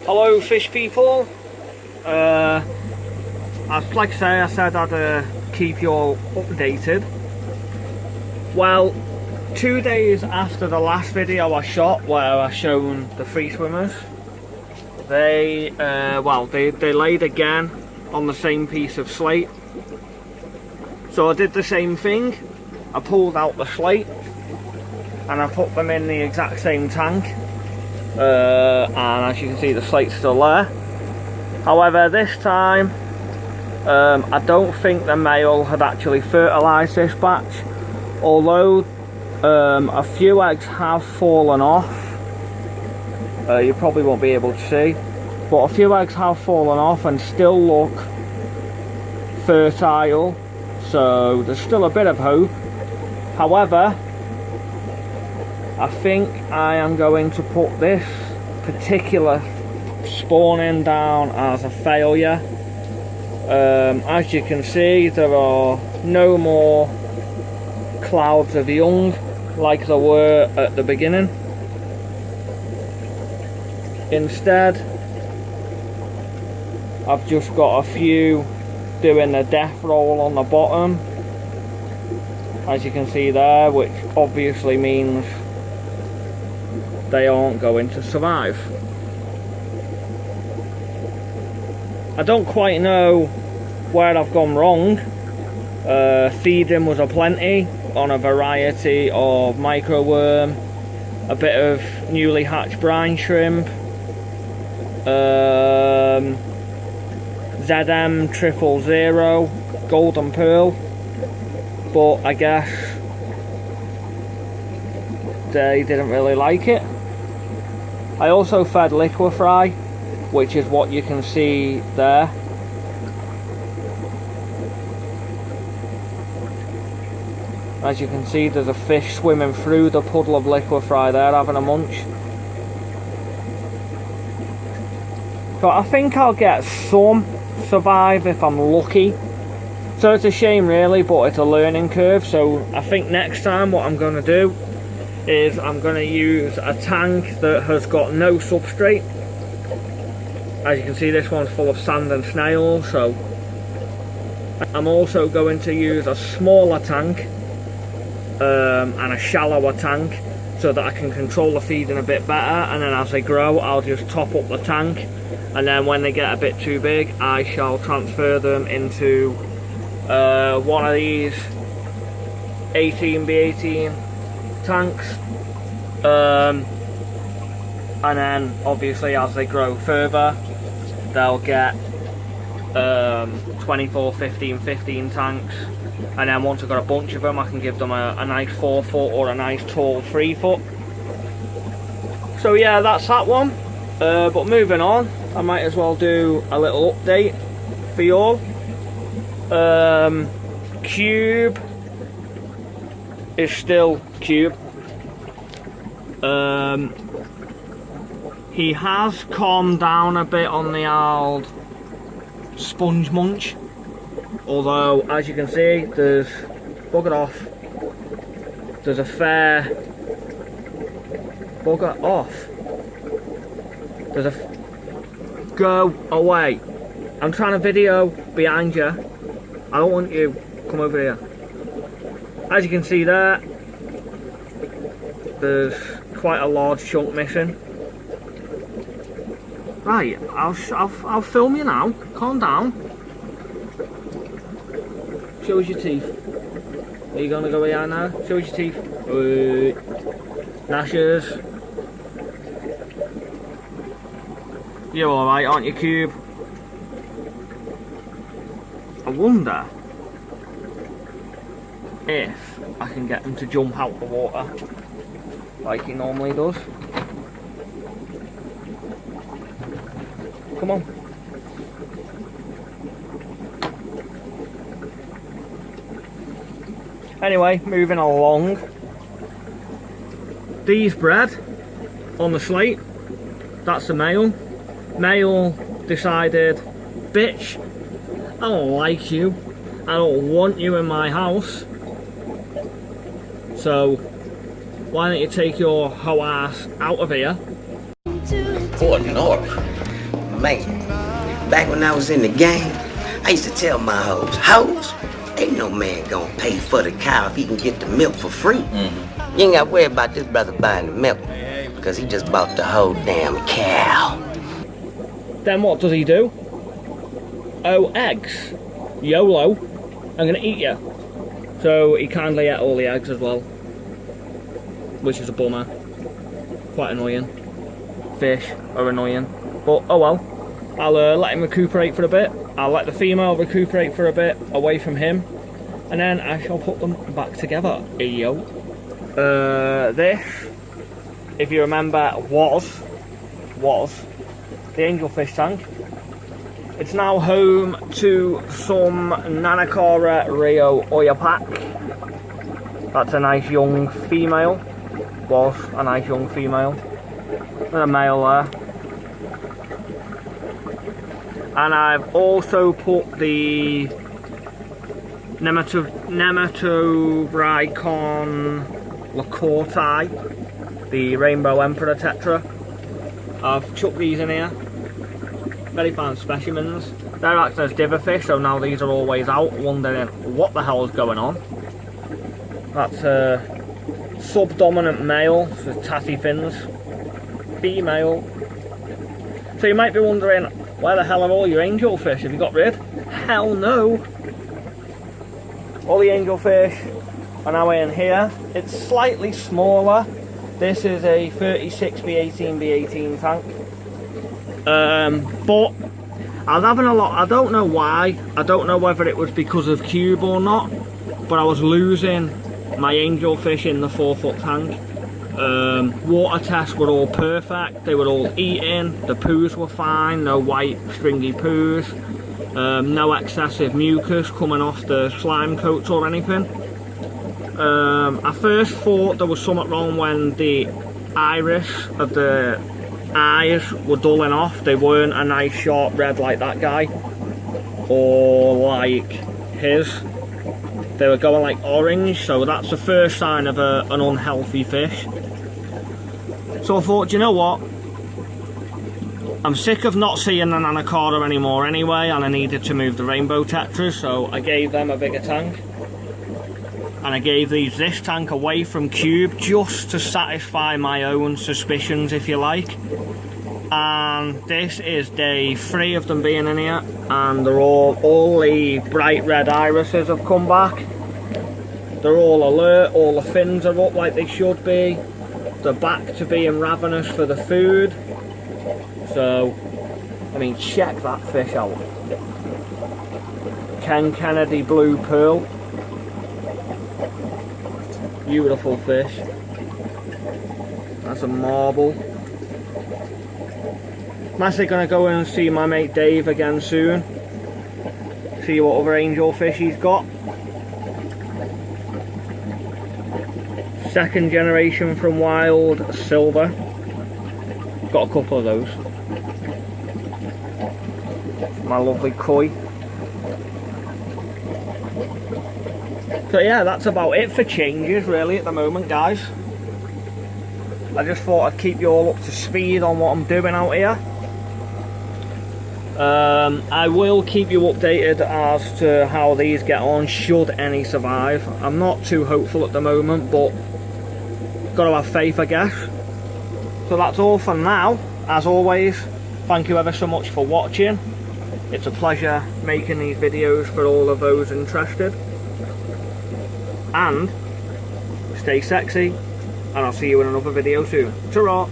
Hello fish people, like I said I'd keep you all updated. Well, 2 days after the last video I shot where I shown the free swimmers, they laid again on the same piece of slate. So I did the same thing. I pulled out the slate and I put them in the exact same tank. And as you can see, the slate's still there. However, this time I don't think the male had actually fertilised this batch, although a few eggs have fallen off. You probably won't be able to see, but a few eggs have fallen off and still look fertile, so there's still a bit of hope. However, I think I am going to put this particular spawning down as a failure. As you can see, there are no more clouds of young like there were at the beginning. Instead, I've just got a few doing the death roll on the bottom, as you can see there, which obviously means they aren't going to survive. I don't quite know where I've gone wrong. Feeding was aplenty on a variety of microworm, a bit of newly hatched brine shrimp, ZM 000, golden pearl, but I guess they didn't really like it. I also fed liquefry, which is what you can see there. As you can see, there's a fish swimming through the puddle of liquefry there, having a munch. So I think I'll get some survive if I'm lucky. So it's a shame really, but it's a learning curve. So I think next time what I'm going to do is I'm going to use a tank that has got no substrate. As you can see, this one's full of sand and snails. So I'm also going to use a smaller tank and a shallower tank so that I can control the feeding a bit better, and then as they grow I'll just top up the tank, and then when they get a bit too big I shall transfer them into one of these 18x18 tanks, and then obviously as they grow further they'll get 24, 15, 15 tanks, and then once I've got a bunch of them I can give them a nice 4 foot or a nice tall 3 foot. So yeah, that's that one. But moving on, I might as well do a little update for you all. Cube is still Cube. He has calmed down a bit on the old sponge munch, although as you can see, there's bugger off. There's a fair bugger off. There's a go away. I'm trying to video behind you. I don't want you. Come over here. As you can see there, there's quite a large chunk missing. Right, I'll film you now. Calm down. Show us your teeth. Are you gonna go behind now? Show us your teeth. Gnashers. You're alright, aren't you, Cube? I wonder if I can get him to jump out the water like he normally does. Come on. Anyway, moving along. These bred on the slate. That's the male. Male decided, bitch, I don't like you. I don't want you in my house. So why don't you take your hoe ass out of here? Oh no. Man, back when I was in the game, I used to tell my hoes, ain't no man gonna pay for the cow if he can get the milk for free. You ain't gotta worry about this brother buying the milk, because he just bought the whole damn cow. Then what does he do? Oh, eggs. YOLO. I'm gonna eat you. So he kindly ate all the eggs as well, which is a bummer. Quite annoying. Fish are annoying, but oh well. I'll let him recuperate for a bit. I'll let the female recuperate for a bit away from him, and then I shall put them back together. Yo. This, if you remember, was the angelfish tank. It's now home to some Nanakara Rio Oyapak. That's a nice young female. Was a nice young female. There's a male there. And I've also put the Nematobricon Lacorti, the Rainbow Emperor Tetra. I've chucked these in here. Very fine specimens. They're acting as diverfish, so now these are always out, wondering what the hell is going on. That's a subdominant male with tatty fins. Female. So you might be wondering, where the hell are all your angelfish? Have you got rid? Hell no! All the angelfish are now in here. It's slightly smaller. This is a 36B18B18 tank. But I was having a lot, I don't know why, I don't know whether it was because of cube or not, but I was losing my angelfish in the 4-foot tank. Water tests were all perfect, they were all eating, the poos were fine, no white stringy poos, no excessive mucus coming off the slime coats or anything. I first thought there was something wrong when the iris of the eyes were dulling off. They weren't a nice sharp red like that guy or like his. They were going like orange, so that's the first sign of an unhealthy fish. So I thought, you know what, I'm sick of not seeing the Nanakara anymore anyway, and I needed to move the rainbow tetras, so I gave them a bigger tank. And I gave this tank away from cube just to satisfy my own suspicions, if you like. And this is day 3 of them being in here, and they're all the bright red irises have come back. They're all alert, all the fins are up like they should be. They're back to being ravenous for the food. So, I mean, check that fish out. Ken Kennedy Blue Pearl. Beautiful fish. That's a marble. I'm actually going to go in and see my mate Dave again soon. See what other angelfish he's got. Second generation from Wild Silver. Got a couple of those. My lovely koi. So yeah, that's about it for changes really at the moment, guys. I just thought I'd keep you all up to speed on what I'm doing out here. I will keep you updated as to how these get on, should any survive. I'm not too hopeful at the moment, but gotta have faith, I guess. So that's all for now. As always, thank you ever so much for watching. It's a pleasure making these videos for all of those interested. And stay sexy, and I'll see you in another video soon. Ta-ra!